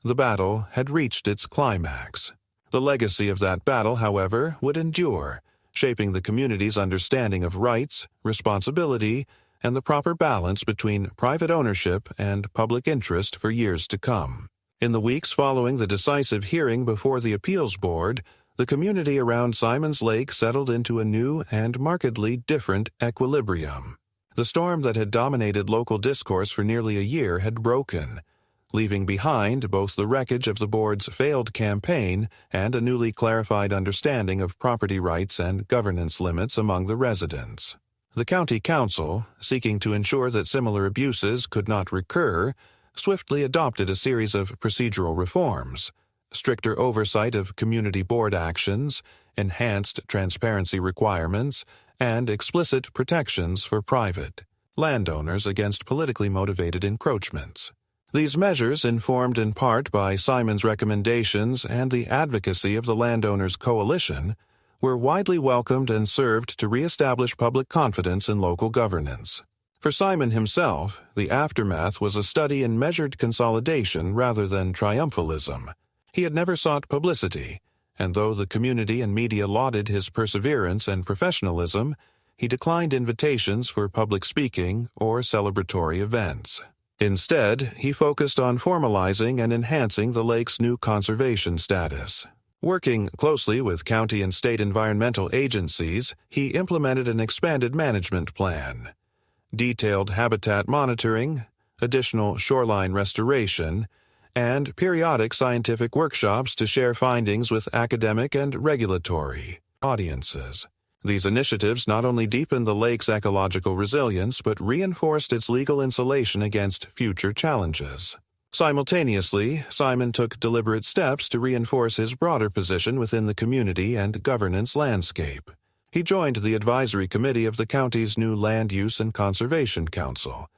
The battle had reached its climax. The legacy of that battle, however, would endure, shaping the community's understanding of rights, responsibility, and the proper balance between private ownership and public interest for years to come. In the weeks following the decisive hearing before the appeals board, the community around Simon's Lake settled into a new and markedly different equilibrium. The storm that had dominated local discourse for nearly a year had broken, leaving behind both the wreckage of the board's failed campaign and a newly clarified understanding of property rights and governance limits among the residents. The county council, seeking to ensure that similar abuses could not recur, swiftly adopted a series of procedural reforms: stricter oversight of community board actions, enhanced transparency requirements, and explicit protections for private landowners against politically motivated encroachments. These measures, informed in part by Simon's recommendations and the advocacy of the Landowners Coalition, were widely welcomed and served to reestablish public confidence in local governance. For Simon himself, the aftermath was a study in measured consolidation rather than triumphalism. He had never sought publicity, and though the community and media lauded his perseverance and professionalism, he declined invitations for public speaking or celebratory events. Instead, he focused on formalizing and enhancing the lake's new conservation status. Working closely with county and state environmental agencies, he implemented an expanded management plan, detailed habitat monitoring, additional shoreline restoration, and periodic scientific workshops to share findings with academic and regulatory audiences. These initiatives not only deepened the lake's ecological resilience but reinforced its legal insulation against future challenges. Simultaneously, Simon took deliberate steps to reinforce his broader position within the community and governance landscape. He joined the advisory committee of the county's new Land Use and Conservation Council,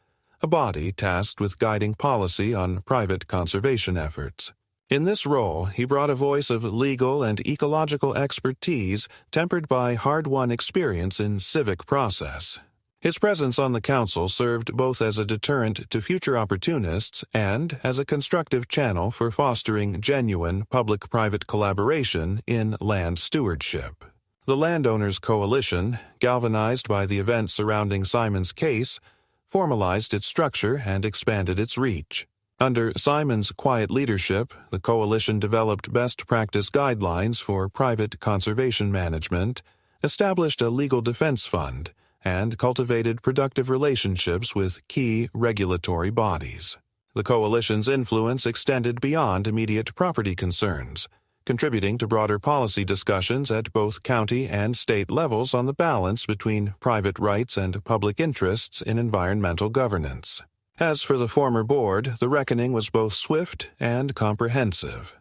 a body tasked with guiding policy on private conservation efforts. In this role, he brought a voice of legal and ecological expertise tempered by hard-won experience in civic process. His presence on the council served both as a deterrent to future opportunists and as a constructive channel for fostering genuine public-private collaboration in land stewardship. The Landowners Coalition, galvanized by the events surrounding Simon's case, formalized its structure and expanded its reach. Under Simon's quiet leadership, the coalition developed best practice guidelines for private conservation management, established a legal defense fund, and cultivated productive relationships with key regulatory bodies. The coalition's influence extended beyond immediate property concerns, contributing to broader policy discussions at both county and state levels on the balance between private rights and public interests in environmental governance. As for the former board, the reckoning was both swift and comprehensive.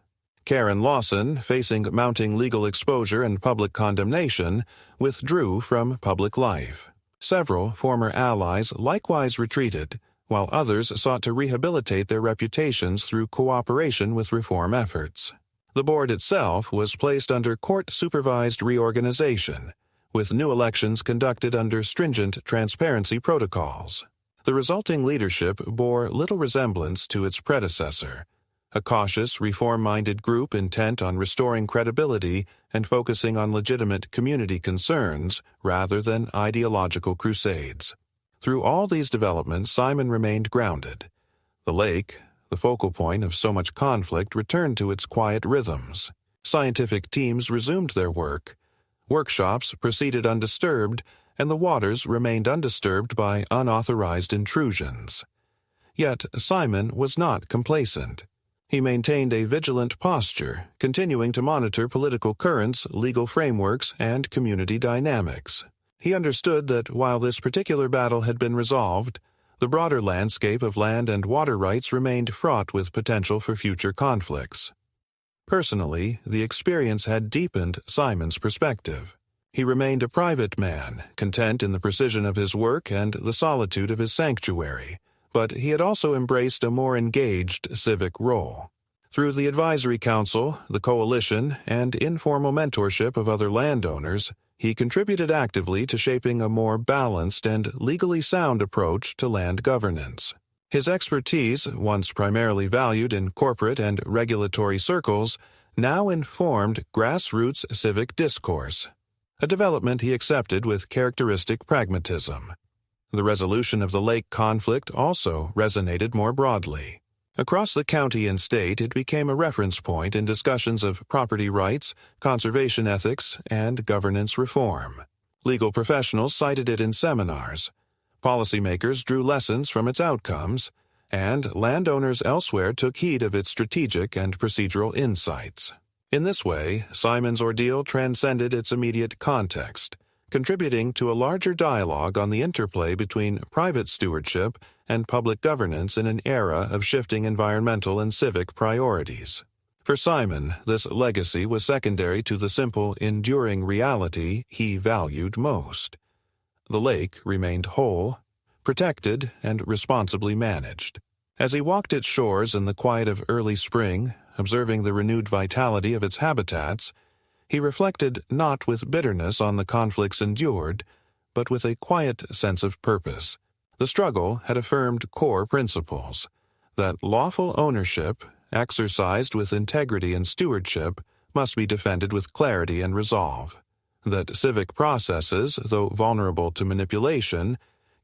Karen Lawson, facing mounting legal exposure and public condemnation, withdrew from public life. Several former allies likewise retreated, while others sought to rehabilitate their reputations through cooperation with reform efforts. The board itself was placed under court-supervised reorganization, with new elections conducted under stringent transparency protocols. The resulting leadership bore little resemblance to its predecessor, a cautious, reform-minded group intent on restoring credibility and focusing on legitimate community concerns rather than ideological crusades. Through all these developments, Simon remained grounded. The lake, the focal point of so much conflict, returned to its quiet rhythms. Scientific teams resumed their work. Workshops proceeded undisturbed, and the waters remained undisturbed by unauthorized intrusions. Yet Simon was not complacent. He maintained a vigilant posture, continuing to monitor political currents, legal frameworks, and community dynamics. He understood that while this particular battle had been resolved, the broader landscape of land and water rights remained fraught with potential for future conflicts. Personally, the experience had deepened Simon's perspective. He remained a private man, content in the precision of his work and the solitude of his sanctuary, but he had also embraced a more engaged civic role. Through the advisory council, the coalition, and informal mentorship of other landowners, he contributed actively to shaping a more balanced and legally sound approach to land governance. His expertise, once primarily valued in corporate and regulatory circles, now informed grassroots civic discourse, a development he accepted with characteristic pragmatism. The resolution of the lake conflict also resonated more broadly. Across the county and state, it became a reference point in discussions of property rights, conservation ethics, and governance reform. Legal professionals cited it in seminars. Policymakers drew lessons from its outcomes, and landowners elsewhere took heed of its strategic and procedural insights. In this way, Simon's ordeal transcended its immediate context, contributing to a larger dialogue on the interplay between private stewardship and public governance in an era of shifting environmental and civic priorities. For Simon, this legacy was secondary to the simple, enduring reality he valued most. The lake remained whole, protected, and responsibly managed. As he walked its shores in the quiet of early spring, observing the renewed vitality of its habitats, he reflected not with bitterness on the conflicts endured, but with a quiet sense of purpose. The struggle had affirmed core principles: that lawful ownership, exercised with integrity and stewardship, must be defended with clarity and resolve; that civic processes, though vulnerable to manipulation,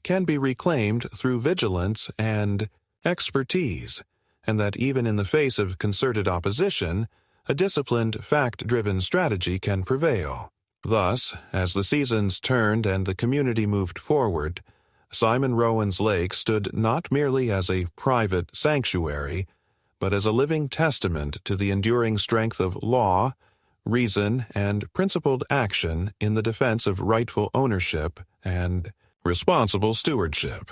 can be reclaimed through vigilance and expertise, and that even in the face of concerted opposition, a disciplined, fact-driven strategy can prevail. Thus, as the seasons turned and the community moved forward, Simon Rowan's Lake stood not merely as a private sanctuary, but as a living testament to the enduring strength of law, reason, and principled action in the defense of rightful ownership and responsible stewardship.